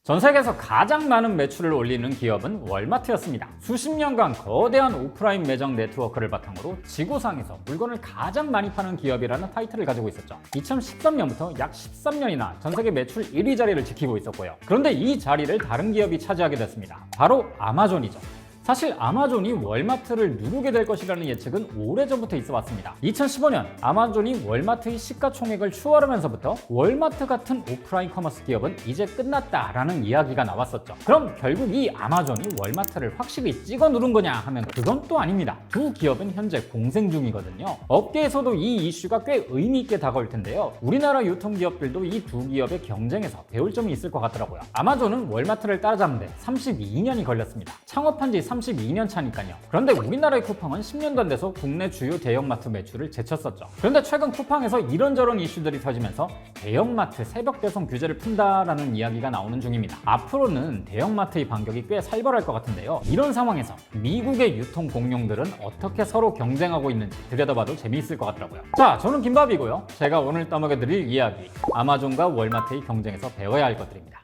전 세계에서 가장 많은 매출을 올리는 기업은 월마트였습니다. 수십 년간 거대한 오프라인 매장 네트워크를 바탕으로 지구상에서 물건을 가장 많이 파는 기업이라는 타이틀을 가지고 있었죠. 2013년부터 약 13년이나 전 세계 매출 1위 자리를 지키고 있었고요. 그런데 이 자리를 다른 기업이 차지하게 됐습니다. 바로 아마존이죠. 사실 아마존이 월마트를 누르게 될 것이라는 예측은 오래전부터 있어 왔습니다. 2015년 아마존이 월마트의 시가총액을 추월하면서부터 월마트 같은 오프라인 커머스 기업은 이제 끝났다라는 이야기가 나왔었죠. 그럼 결국 이 아마존이 월마트를 확실히 찍어 누른 거냐 하면 그건 또 아닙니다. 두 기업은 현재 공생 중이거든요. 업계에서도 이 이슈가 꽤 의미 있게 다가올 텐데요. 우리나라 유통기업들도 이 두 기업의 경쟁에서 배울 점이 있을 것 같더라고요. 아마존은 월마트를 따라잡는데 32년이 걸렸습니다. 창업한 지 32년 차니까요. 그런데 우리나라의 쿠팡은 10년도 안 돼서 국내 주요 대형마트 매출을 제쳤었죠. 그런데 최근 쿠팡에서 이런저런 이슈들이 터지면서 대형마트 새벽 배송 규제를 푼다라는 이야기가 나오는 중입니다. 앞으로는 대형마트의 반격이 꽤 살벌할 것 같은데요. 이런 상황에서 미국의 유통 공룡들은 어떻게 서로 경쟁하고 있는지 들여다봐도 재미있을 것 같더라고요. 자, 저는 김밥이고요. 제가 오늘 떠먹여드릴 이야기, 아마존과 월마트의 경쟁에서 배워야 할 것들입니다.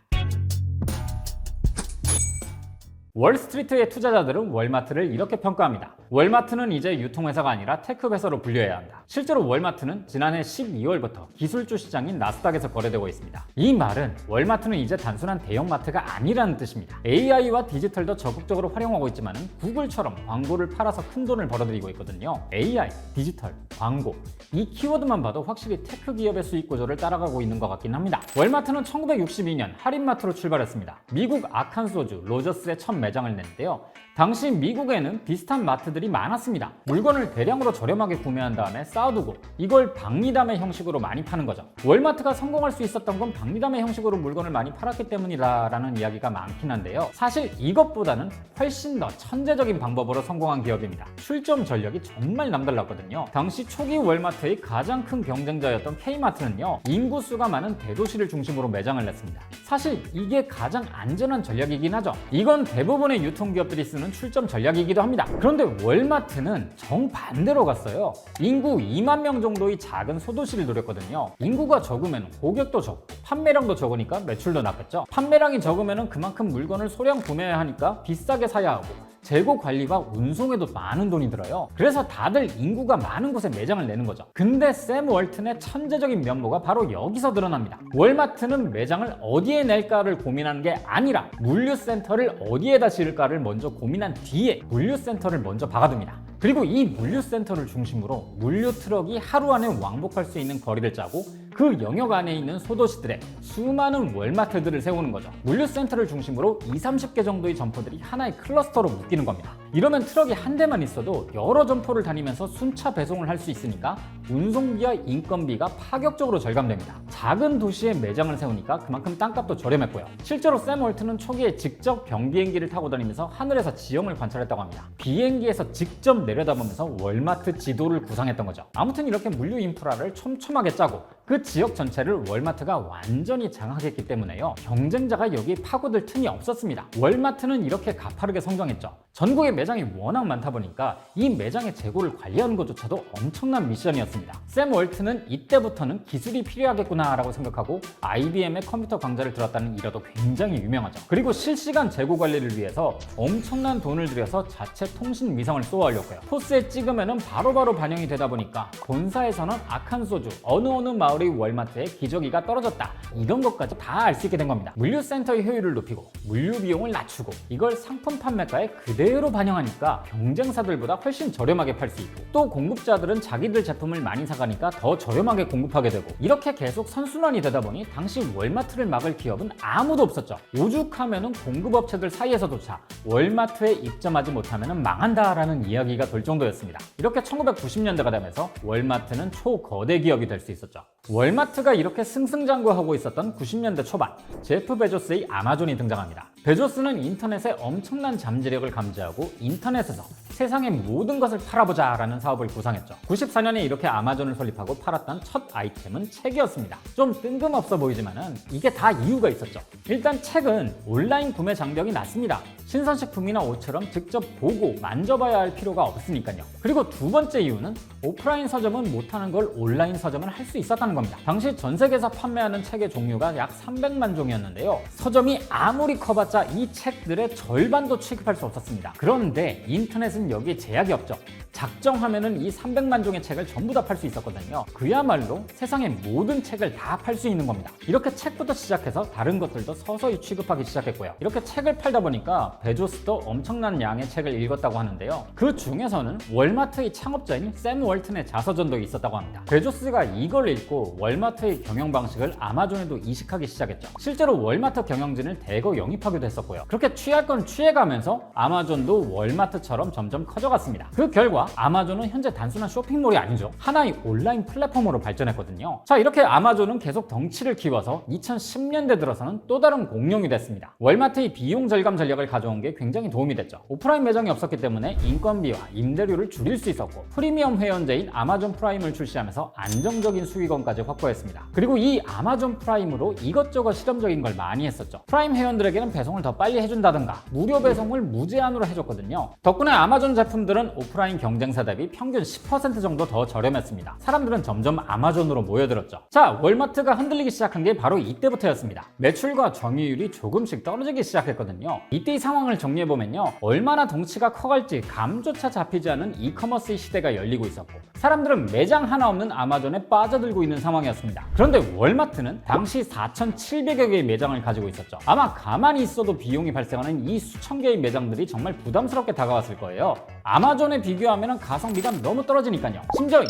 월스트리트의 투자자들은 월마트를 이렇게 평가합니다. 월마트는 이제 유통회사가 아니라 테크회사로 분류해야 한다. 실제로 월마트는 지난해 12월부터 기술주 시장인 나스닥에서 거래되고 있습니다. 이 말은 월마트는 이제 단순한 대형마트가 아니라는 뜻입니다. AI와 디지털도 적극적으로 활용하고 있지만 구글처럼 광고를 팔아서 큰 돈을 벌어들이고 있거든요. AI, 디지털, 광고, 이 키워드만 봐도 확실히 테크 기업의 수익 구조를 따라가고 있는 것 같긴 합니다. 월마트는 1962년 할인마트로 출발했습니다. 미국 아칸소주 로저스에 첫 매장을 냈는데요. 당시 미국에는 비슷한 마트들이 많았습니다. 물건을 대량으로 저렴하게 구매한 다음에 쌓아두고 이걸 박리담의 형식으로 많이 파는 거죠. 월마트가 성공할 수 있었던 건 박리담의 형식으로 물건을 많이 팔았기 때문이라는 이야기가 많긴 한데요. 사실 이것보다는 훨씬 더 천재적인 방법으로 성공한 기업입니다. 출점 전력이 정말 남달랐거든요. 당시 초기 월마트의 가장 큰 경쟁자였던 K마트는요, 인구수가 많은 대도시를 중심으로 매장을 냈습니다. 사실 이게 가장 안전한 전략이긴 하죠. 이건 대부분의 유통기업들이 쓰는 출점 전략이기도 합니다. 그런데 월마트는 정반대로 갔어요. 인구 2만 명 정도의 작은 소도시를 노렸거든요. 인구가 적으면 고객도 적고 판매량도 적으니까 매출도 낮겠죠. 판매량이 적으면 그만큼 물건을 소량 구매해야 하니까 비싸게 사야 하고 재고 관리와 운송에도 많은 돈이 들어요. 그래서 다들 인구가 많은 곳에 매장을 내는 거죠. 근데 샘 월튼의 천재적인 면모가 바로 여기서 드러납니다. 월마트는 매장을 어디에 낼까를 고민하는 게 아니라 물류센터를 어디에다 지을까를 먼저 고민한 뒤에 물류센터를 먼저 박아둡니다. 그리고 이 물류센터를 중심으로 물류 트럭이 하루 안에 왕복할 수 있는 거리를 짜고 그 영역 안에 있는 소도시들에 수많은 월마트들을 세우는 거죠. 물류센터를 중심으로 20-30개 정도의 점포들이 하나의 클러스터로 묶이는 겁니다. 이러면 트럭이 한 대만 있어도 여러 점포를 다니면서 순차 배송을 할 수 있으니까 운송비와 인건비가 파격적으로 절감됩니다. 작은 도시에 매장을 세우니까 그만큼 땅값도 저렴했고요. 실제로 샘 월튼은 초기에 직접 경비행기를 타고 다니면서 하늘에서 지형을 관찰했다고 합니다. 비행기에서 직접 내려다보면서 월마트 지도를 구상했던 거죠. 아무튼 이렇게 물류 인프라를 촘촘하게 짜고 그 지역 전체를 월마트가 완전히 장악했기 때문에요. 경쟁자가 여기에 파고들 틈이 없었습니다. 월마트는 이렇게 가파르게 성장했죠. 전국에 매장이 워낙 많다 보니까 이 매장의 재고를 관리하는 것조차도 엄청난 미션이었습니다. 샘 월튼은 이때부터는 기술이 필요하겠구나 라고 생각하고 IBM의 컴퓨터 강좌를 들었다는 일화도 굉장히 유명하죠. 그리고 실시간 재고 관리를 위해서 엄청난 돈을 들여서 자체 통신 위성을 쏘아올렸고요. 포스에 찍으면 바로바로 반영이 되다 보니까 본사에서는 아칸소주 어느 마을의 월마트에 기저귀가 떨어졌다, 이런 것까지 다 알 수 있게 된 겁니다. 물류센터의 효율을 높이고 물류 비용을 낮추고 이걸 상품 판매가에 그대로 반영하니까 경쟁사들보다 훨씬 저렴하게 팔 수 있고, 또 공급자들은 자기들 제품을 많이 사가니까 더 저렴하게 공급하게 되고, 이렇게 계속 선순환이 되다 보니 당시 월마트를 막을 기업은 아무도 없었죠. 오죽하면은 공급업체들 사이에서조차 월마트에 입점하지 못하면 망한다라는 이야기가 돌 정도였습니다. 이렇게 1990년대가 되면서 월마트는 초거대 기업이 될 수 있었죠. 월마트가 이렇게 승승장구하고 있었던 90년대 초반, 제프 베조스의 아마존이 등장합니다. 베조스는 인터넷의 엄청난 잠재력을 감지하고 인터넷에서 세상의 모든 것을 팔아보자 라는 사업을 구상했죠. 94년에 이렇게 아마존을 설립하고 팔았던 첫 아이템은 책이었습니다. 좀 뜬금없어 보이지만은 이게 다 이유가 있었죠. 일단 책은 온라인 구매 장벽이 낮습니다. 신선식품이나 옷처럼 직접 보고 만져봐야 할 필요가 없으니까요. 그리고 두 번째 이유는 오프라인 서점은 못하는 걸 온라인 서점은 할 수 있었다는 겁니다. 당시 전 세계에서 판매하는 책의 종류가 약 300만 종이었는데요. 서점이 아무리 커봤자 이 책들의 절반도 취급할 수 없었습니다. 그런데 인터넷은 여기에 제약이 없죠. 작정하면은 이 300만 종의 책을 전부 다 팔 수 있었거든요. 그야말로 세상의 모든 책을 다 팔 수 있는 겁니다. 이렇게 책부터 시작해서 다른 것들도 서서히 취급하기 시작했고요. 이렇게 책을 팔다 보니까 베조스도 엄청난 양의 책을 읽었다고 하는데요. 그 중에서는 월마트의 창업자인 샘 월튼의 자서전도 있었다고 합니다. 베조스가 이걸 읽고 월마트의 경영 방식을 아마존에도 이식하기 시작했죠. 실제로 월마트 경영진을 대거 영입하기도 했었고요. 그렇게 취할 건 취해가면서 아마존도 월마트처럼 점점 커져갔습니다. 그 결과 아마존은 현재 단순한 쇼핑몰이 아니죠. 하나의 온라인 플랫폼으로 발전했거든요. 자, 이렇게 아마존은 계속 덩치를 키워서 2010년대 들어서는 또 다른 공룡이 됐습니다. 월마트의 비용 절감 전략을 가져온 게 굉장히 도움이 됐죠. 오프라인 매장이 없었기 때문에 인건비와 임대료를 줄일 수 있었고 프리미엄 회원제인 아마존 프라임을 출시하면서 안정적인 수익원까지 확보했습니다. 그리고 이 아마존 프라임으로 이것저것 실험적인 걸 많이 했었죠. 프라임 회원들에게는 배송을 더 빨리 해준다든가 무료 배송을 무제한으로 해줬거든요. 덕분에 아마존 제품들은 오프라인 경쟁사 대비 평균 10% 정도 더 저렴했습니다. 사람들은 점점 아마존으로 모여들었죠. 자, 월마트가 흔들리기 시작한 게 바로 이때부터였습니다. 매출과 점유율이 조금씩 떨어지기 시작했거든요. 이때의 상황을 정리해보면요, 얼마나 덩치가 커갈지 감조차 잡히지 않은 이커머스 시대가 열리고 있었고 사람들은 매장 하나 없는 아마존에 빠져들고 있는 상황이었습니다. 그런데 월마트는 당시 4,700여 개의 매장을 가지고 있었죠. 아마 가만히 있어도 비용이 발생하는 이 수천 개의 매장들이 정말 부담스럽게 다가왔을 거예요. 아마존에 비교하면 가성비가 너무 떨어지니까요. 심지어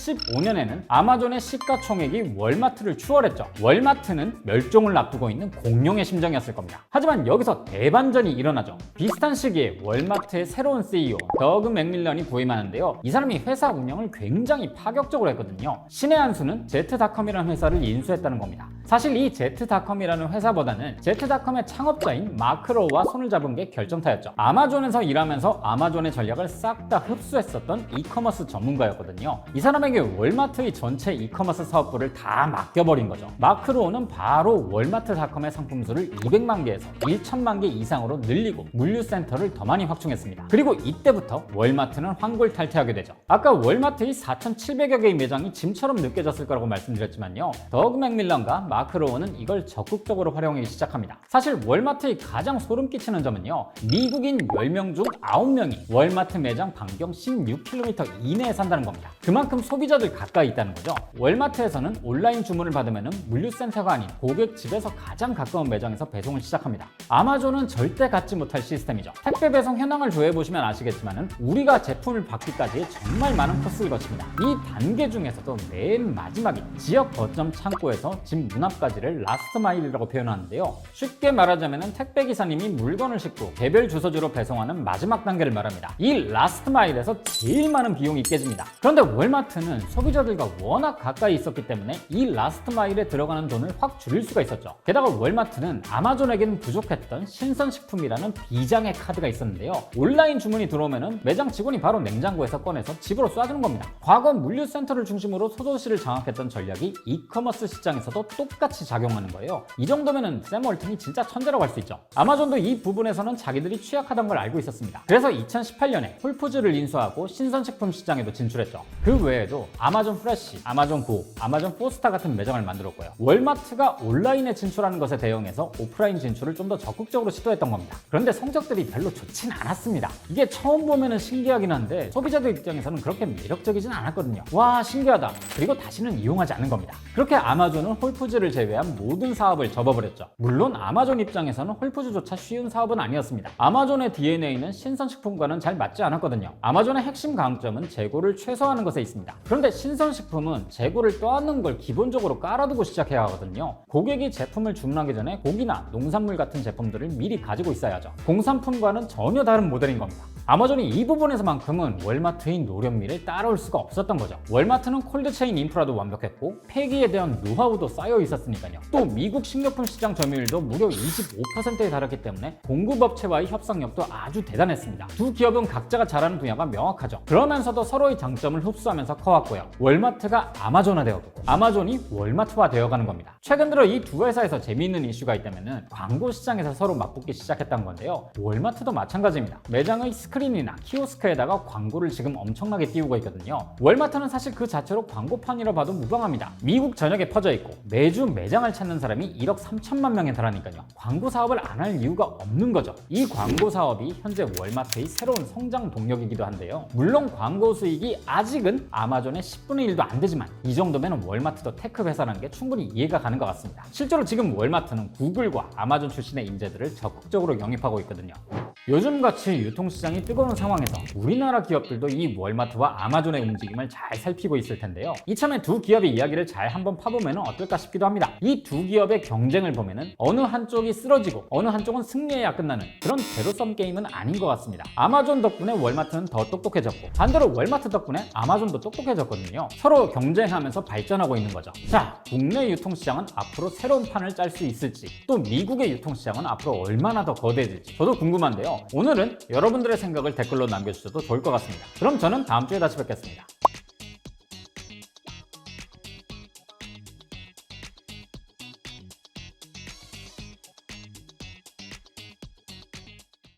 2015년에는 아마존의 시가총액이 월마트를 추월했죠. 월마트는 멸종을 앞두고 있는 공룡의 심정이었을 겁니다. 하지만 여기서 대반전이 일어나죠. 비슷한 시기에 월마트의 새로운 CEO 더그 맥밀런이 부임하는데요. 이 사람이 회사 운영을 굉장히 파격적으로 했거든요. 신의 한 수는 제트닷컴이라는 회사를 인수했다는 겁니다. 사실 이 제트닷컴이라는 회사보다는 제트닷컴의 창업자인 마크 로우와 손을 잡은 게 결정타였죠. 아마존에서 일하면서 아마존의 전략을 싹 다 흡수했었던 이커머스 전문가였거든요. 이 사람에게 월마트의 전체 이커머스 사업부를 다 맡겨버린 거죠. 마크 로우는 바로 월마트닷컴의 상품수를 200만 개에서 1,000만 개 이상으로 늘리고 물류센터를 더 많이 확충했습니다. 그리고 이때부터 월마트는 환골탈퇴하게 되죠. 아까 월마트의 4,700여 개의 매장이 짐처럼 느껴졌을 거라고 말씀드렸지만요. 더그 맥밀런과 마크 로우는 이걸 적극적으로 활용하기 시작합니다. 사실 월마트의 가장 소름 끼치는 점은요, 미국인 10명 중 9명이 월마트 매장 반경 16km 이내에 산다는 겁니다. 그만큼 소비자들 가까이 있다는 거죠. 월마트에서는 온라인 주문을 받으면 물류센터가 아닌 고객 집에서 가장 가까운 매장에서 배송을 시작합니다. 아마존은 절대 갖지 못할 시스템이죠. 택배 배송 현황을 조회해보시면 아시겠지만 우리가 제품을 받기까지 정말 많은 코스를 거칩니다. 이 단계 중에서도 맨 마지막이 지역 거점 창고에서 집 문 앞까지를 라스트 마일이라고 표현하는데요. 쉽게 말하자면 택배 기사님이 물건을 싣고 개별 주소지로 배송하는 마지막 단계를 말합니다. 이 라스트 마일에서 제일 많은 비용이 깨집니다. 그런데 월마트는 소비자들과 워낙 가까이 있었기 때문에 이 라스트 마일에 들어가는 돈을 확 줄일 수가 있었죠. 게다가 월마트는 아마존에게는 부족했던 신선식품이라는 비장의 카드가 있었는데요. 온라인 주문이 들어오면 매장 직원이 바로 냉장고에서 꺼내서 집으로 쏴주는 겁니다. 과거 물류센터를 중심으로 소도시를 장악했던 전략이 이커머스 시장에서도 똑같이 작용하는 거예요. 이 정도면 샘 월튼이 진짜 천재라고 할 수 있죠. 아마존도 이 부분에서는 자기들이 취약하다는 걸 알고 있었습니다. 그래서 2018년에 홀푸즈를 인수하고 신선식품 시장에도 진출했죠. 그 외에도 아마존 프레쉬, 아마존 고, 아마존 포스타 같은 매장을 만들었고요. 월마트가 온라인에 진출하는 것에 대응해서 오프라인 진출을 좀 더 적극적으로 시도했던 겁니다. 그런데 성적들이 별로 좋진 않았습니다. 이게 처음 보면 신기하긴 한데 소비자들 입장에서는 그렇게 매력적이진 않았거든요. 와, 신기하다. 그리고 다시는 이용하지 않는 겁니다. 그렇게 아마존은 홀푸즈를 제외한 모든 사업을 접어버렸죠. 물론 아마존 입장에서는 홀푸즈조차 쉬운 사업은 아니었습니다. 아마존의 DNA는 신선식품과는 잘 맞지 않았거든요. 아마존의 핵심 강점은 재고를 최소화하는 것에 있습니다. 그런데 신선식품은 재고를 떠안는 걸 기본적으로 깔아두고 시작해야 하거든요. 고객이 제품을 주문하기 전에 고기나 농산물 같은 제품들을 미리 가지고 있어야죠. 공산품과는 전혀 다른 모델인 겁니다. 아마존이 이 부분에서만큼은 월마트의 노련미를 따라올 수가 없었던 거죠. 월마트는 콜드체인 인프라도 완벽했고 폐기에 대한 노하우도 쌓여 있었으니까요. 또 미국 식료품 시장 점유율도 무려 25%에 달했기 때문에 공급업체와의 협상력도 아주 대단했습니다. 두 기업은 각자가 잘하는 분야가 명확하죠. 그러면서도 서로의 장점을 흡수하면서 커왔고요. 월마트가 아마존화되었고 아마존이 월마트화 되어가는 겁니다. 최근 들어 이 두 회사에서 재미있는 이슈가 있다면 광고 시장에서 서로 맞붙기 시작했다는 건데요. 월마트도 마찬가지입니다. 매장의 스크린이나 키오스크에다가 광고를 지금 엄청나게 띄우고 있거든요. 월마트는 사실 그 자체로 광고판이라 봐도 무방합니다. 미국 전역에 퍼져 있고 매주 매장을 찾는 사람이 1억 3천만 명에 달하니까요. 광고 사업을 안 할 이유가 없는 거죠. 이 광고 사업이 현재 월마트의 새로운 성장 동력이기도 한데요. 물론 광고 수익이 아직은 아마존의 10분의 1도 안 되지만 이 정도면 월마트도 테크 회사라는 게 충분히 이해가 가는 것 같습니다. 실제로 지금 월마트는 구글과 아마존 출신의 인재들을 적극적으로 영입하고 있거든요. 요즘같이 유통시장이 뜨거운 상황에서 우리나라 기업들도 이 월마트와 아마존의 움직임을 잘 살피고 있을 텐데요. 이참에 두 기업의 이야기를 잘 한번 파보면 어떨까 싶기도 합니다. 이 두 기업의 경쟁을 보면 어느 한쪽이 쓰러지고 어느 한쪽은 승리해야 끝나는 그런 제로섬 게임은 아닌 것 같습니다. 아마존 덕분에 월마트는 더 똑똑해졌고 반대로 월마트 덕분에 아마존도 똑똑해졌거든요. 서로 경쟁하면서 발전하고 있는 거죠. 자, 국내 유통시장은 앞으로 새로운 판을 짤 수 있을지 또 미국의 유통시장은 앞으로 얼마나 더 거대해질지 저도 궁금한데요. 오늘은 여러분들의 생각을 댓글로 남겨주셔도 좋을 것 같습니다. 그럼 저는 다음 주에 다시 뵙겠습니다.